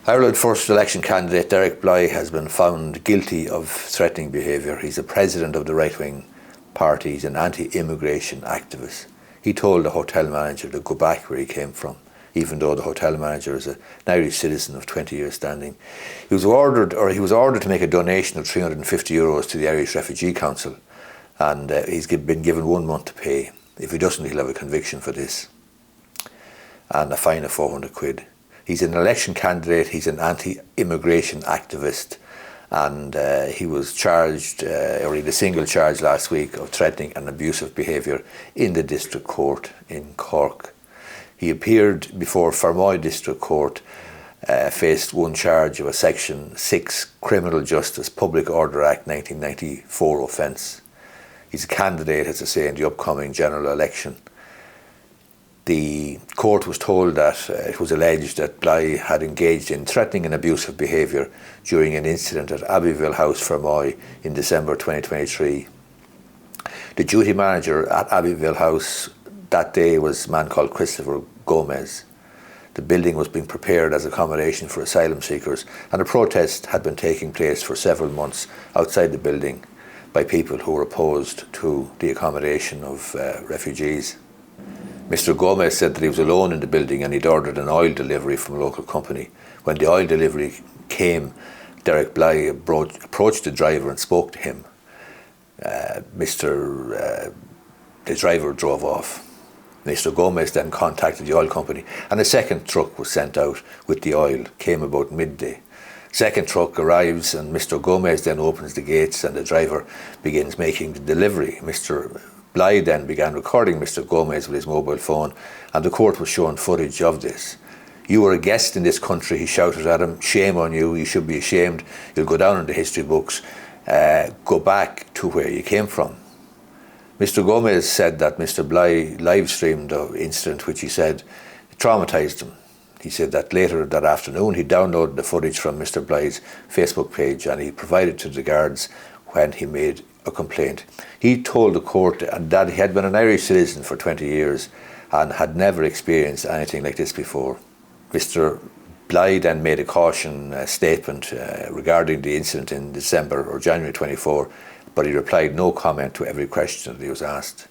Ireland's first election candidate Derek Blighe has been found guilty of threatening behaviour. He's the president of the right-wing party. He's an anti-immigration activist. He told the hotel manager to go back where he came from, even though the hotel manager is an Irish citizen of 20 years standing. He was ordered to make a donation of €350 to the Irish Refugee Council, and he's been given 1 month to pay. If he doesn't, he'll have a conviction for this and a fine of £400. He's an election candidate, he's an anti-immigration activist, and he was charged, or he had a single charge last week of threatening and abusive behaviour in the district court in Cork. He appeared before Fermoy District Court, faced one charge of a Section 6 Criminal Justice Public Order Act 1994 offence. He's a candidate, as I say, in the upcoming general election. The court was told that it was alleged that Blighe had engaged in threatening and abusive behaviour during an incident at Abbeyville House, Fermoy, in December 2023. The duty manager at Abbeyville House that day was a man called Christopher Gomez. The building was being prepared as accommodation for asylum seekers, and a protest had been taking place for several months outside the building by people who were opposed to the accommodation of refugees. Mr. Gomez said that he was alone in the building and he'd ordered an oil delivery from a local company. When the oil delivery came, Derek Blighe approached the driver and spoke to him. The driver drove off. Mr. Gomez then contacted the oil company, and a second truck was sent out with the oil, came about midday. Second truck arrives and Mr. Gomez then opens the gates and the driver begins making the delivery. Mr. Blighe then began recording Mr. Gomez with his mobile phone, and the court was shown footage of this. "You are a guest in this country," he shouted at him. "Shame on you, you should be ashamed. You'll go down in the history books. Go back to where you came from." Mr. Gomez said that Mr. Blighe live-streamed the incident, which he said traumatised him. He said that later that afternoon he downloaded the footage from Mr. Bligh's Facebook page and he provided to the guards when he made a complaint. He told the court that he had been an Irish citizen for 20 years and had never experienced anything like this before. Mr. Blighe then made a caution statement regarding the incident in December or January 24, but he replied no comment to every question that he was asked.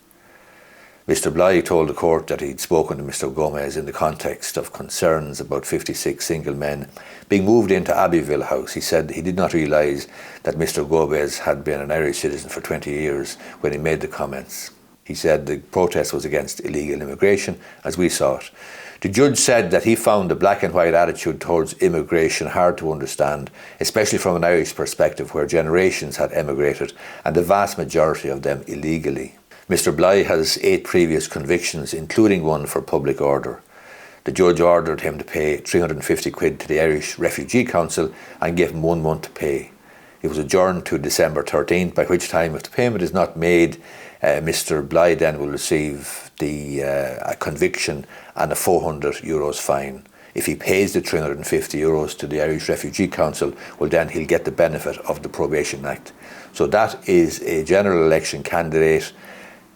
Mr. Blighe told the court that he'd spoken to Mr. Gomez in the context of concerns about 56 single men being moved into Abbeyville House. He said he did not realise that Mr. Gomez had been an Irish citizen for 20 years when he made the comments. He said the protest was against illegal immigration, as we saw it. The judge said that he found the black and white attitude towards immigration hard to understand, especially from an Irish perspective where generations had emigrated and the vast majority of them illegally. Mr. Blighe has 8 previous convictions, including one for public order. The judge ordered him to pay £350 to the Irish Refugee Council and gave him 1 month to pay. It was adjourned to December 13th, by which time, if the payment is not made, Mr. Blighe then will receive a conviction and a €400 fine. If he pays the €350 to the Irish Refugee Council, well then he'll get the benefit of the Probation Act. So that is a general election candidate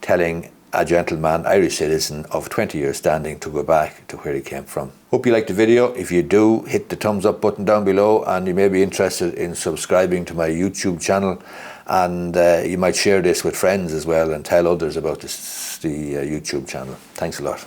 telling a gentleman, Irish citizen of 20 years standing, to go back to where he came from. Hope you liked the video. If you do, hit the thumbs up button down below, and you may be interested in subscribing to my YouTube channel, and you might share this with friends as well and tell others about the YouTube channel. Thanks a lot.